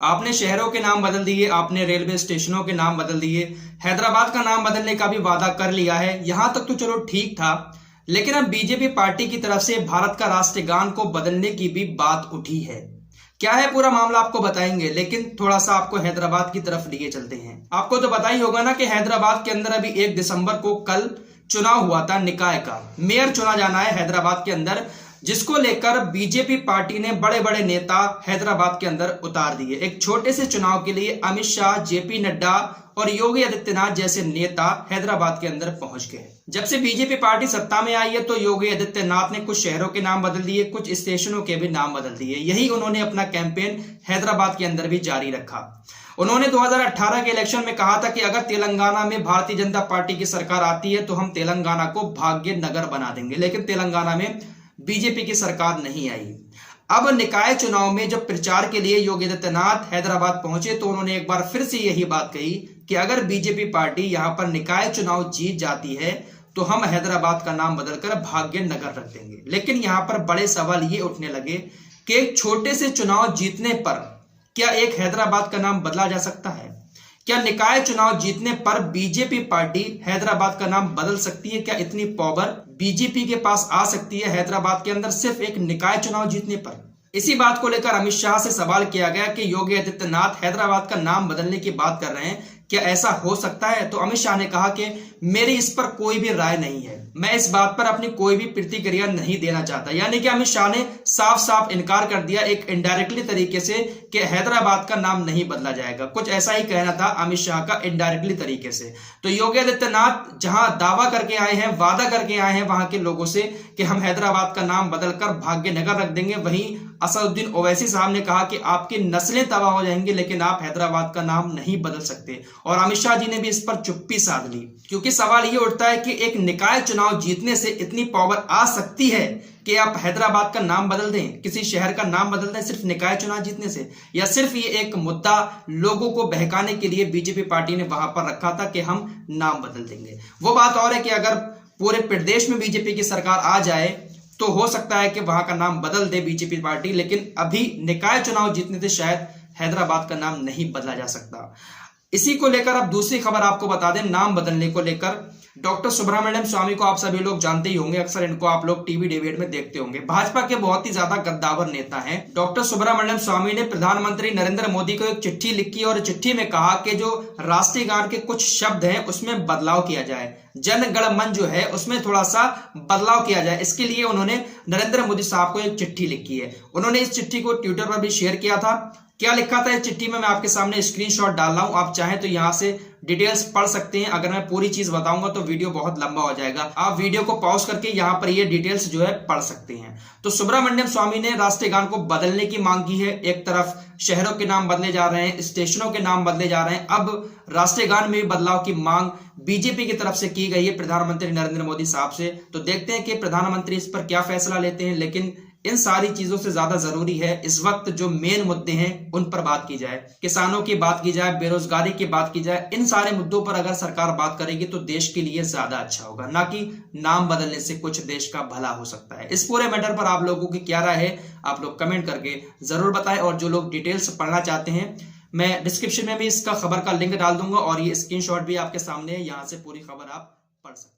आपने शहरों के नाम बदल दिए, आपने रेलवे स्टेशनों के नाम बदल दिए, हैदराबाद का नाम बदलने का भी वादा कर लिया है। यहां तक तो चलो ठीक था, लेकिन अब बीजेपी पार्टी की तरफ से भारत का राष्ट्रगान को बदलने की भी बात उठी है। क्या है पूरा मामला आपको बताएंगे, लेकिन थोड़ा सा आपको हैदराबाद की तरफ लिए चलते हैं। आपको तो पता ही होगा ना कि हैदराबाद के अंदर अभी 1 दिसंबर को कल चुनाव हुआ था, निकाय का मेयर चुना जाना है हैदराबाद के अंदर, जिसको लेकर बीजेपी पार्टी ने बड़े बड़े नेता हैदराबाद के अंदर उतार दिए। एक छोटे से चुनाव के लिए अमित शाह, जेपी नड्डा और योगी आदित्यनाथ जैसे नेता हैदराबाद के अंदर पहुंच गए। जब से बीजेपी पार्टी सत्ता में आई है तो योगी आदित्यनाथ ने कुछ शहरों के नाम बदल दिए, कुछ स्टेशनों के भी नाम बदल दिए। यही उन्होंने अपना कैंपेन हैदराबाद के अंदर भी जारी रखा। उन्होंने 2018 के इलेक्शन में कहा था कि अगर तेलंगाना में भारतीय जनता पार्टी की सरकार आती है तो हम तेलंगाना को भाग्य नगर बना देंगे, लेकिन तेलंगाना में बीजेपी की सरकार नहीं आई। अब निकाय चुनाव में जब प्रचार के लिए योगी आदित्यनाथ हैदराबाद पहुंचे तो उन्होंने एक बार फिर से यही बात कही कि अगर बीजेपी पार्टी यहां पर निकाय चुनाव जीत जाती है तो हम हैदराबाद का नाम बदलकर भाग्य नगर रख देंगे। लेकिन यहां पर बड़े सवाल ये उठने लगे कि एक छोटे से चुनाव जीतने पर क्या एक हैदराबाद का नाम बदला जा सकता है? क्या निकाय चुनाव जीतने पर बीजेपी पार्टी हैदराबाद का नाम बदल सकती है? क्या इतनी पावर बीजेपी के पास आ सकती है हैदराबाद के अंदर सिर्फ एक निकाय चुनाव जीतने पर? इसी बात को लेकर अमित शाह से सवाल किया गया कि योगी आदित्यनाथ हैदराबाद का नाम बदलने की बात कर रहे हैं, क्या ऐसा हो सकता है? तो अमित शाह ने कहा कि मेरी इस पर कोई भी राय नहीं है, मैं इस बात पर अपनी कोई भी प्रतिक्रिया नहीं देना चाहता। यानी कि अमित शाह ने साफ साफ इनकार कर दिया एक इनडायरेक्टली तरीके से कि हैदराबाद का नाम नहीं बदला जाएगा। कुछ ऐसा ही कहना था अमित शाह का इनडायरेक्टली तरीके से। तो योगी आदित्यनाथ जहां दावा करके आए हैं, वादा करके आए हैं वहां के लोगों से कि हम हैदराबाद का नाम बदलकर भाग्यनगर रख देंगे, वहीं असदुद्दीन ओवैसी साहब ने कहा कि आपकी नस्लें तबाह हो जाएंगी लेकिन आप हैदराबाद का नाम नहीं बदल सकते। और अमित शाह जी ने भी इस पर चुप्पी साध ली, क्योंकि सवाल ये उठता है कि एक निकाय चुनाव जीतने से इतनी पावर आ सकती है कि आप हैदराबाद का नाम बदल दें, किसी शहर का नाम बदल दें सिर्फ निकाय चुनाव जीतने से? या सिर्फ ये एक मुद्दा लोगों को बहकाने के लिए बीजेपी पार्टी ने वहां पर रखा था कि हम नाम बदल देंगे? वो बात और है कि अगर पूरे प्रदेश में बीजेपी की सरकार आ जाए तो हो सकता है कि वहां का नाम बदल दे बीजेपी पार्टी, लेकिन अभी निकाय चुनाव जीतने से शायद हैदराबाद का नाम नहीं बदला जा सकता। इसी को लेकर अब दूसरी खबर आपको बता दें, नाम बदलने को लेकर डॉक्टर सुब्रमण्यम स्वामी को आप सभी लोग जानते ही होंगे, अक्सर इनको आप लोग टीवी डिबेट में देखते होंगे। भाजपा के बहुत ही ज्यादा गद्दावर नेता हैं। डॉक्टर सुब्रमण्यम स्वामी ने प्रधानमंत्री नरेंद्र मोदी को एक चिट्ठी लिखी और चिट्ठी में कहा कि जो राष्ट्रीय गान के कुछ शब्द हैं उसमें बदलाव किया जाए, जन गण मन जो है उसमें थोड़ा सा बदलाव किया जाए। इसके लिए उन्होंने नरेंद्र मोदी साहब को एक चिट्ठी लिखी है। उन्होंने इस चिट्ठी को ट्विटर पर भी शेयर किया था। क्या लिखा था इस चिट्ठी में मैं आपके सामने स्क्रीनशॉट डाल रहा हूं, आप चाहें तो यहां से डिटेल्स पढ़ सकते हैं। अगर मैं पूरी चीज बताऊंगा तो वीडियो बहुत लंबा हो जाएगा, आप वीडियो को पॉज करके यहां पर ये डिटेल्स जो है पढ़ सकते हैं। तो सुब्रमण्यम स्वामी ने राष्ट्रीय गान को बदलने की मांग की है। एक तरफ शहरों के नाम बदले जा रहे हैं, स्टेशनों के नाम बदले जा रहे हैं, अब राष्ट्रीय गान में भी बदलाव की मांग बीजेपी की तरफ से की गई है प्रधानमंत्री नरेंद्र मोदी साहब से। तो देखते हैं कि प्रधानमंत्री इस पर क्या फैसला लेते हैं। लेकिन इन सारी चीजों से ज्यादा जरूरी है इस वक्त जो मेन मुद्दे हैं उन पर बात की जाए, किसानों की बात की जाए, बेरोजगारी की बात की जाए। इन सारे मुद्दों पर अगर सरकार बात करेगी तो देश के लिए ज्यादा अच्छा होगा, ना कि नाम बदलने से कुछ देश का भला हो सकता है। इस पूरे मैटर पर आप लोगों की क्या राय है, आप लोग कमेंट करके जरूर बताएं। और जो लोग डिटेल्स पढ़ना चाहते हैं, मैं डिस्क्रिप्शन में भी इसका खबर का लिंक डाल दूंगा और ये स्क्रीनशॉट भी आपके सामने है, यहां से पूरी खबर आप पढ़ सकते हैं।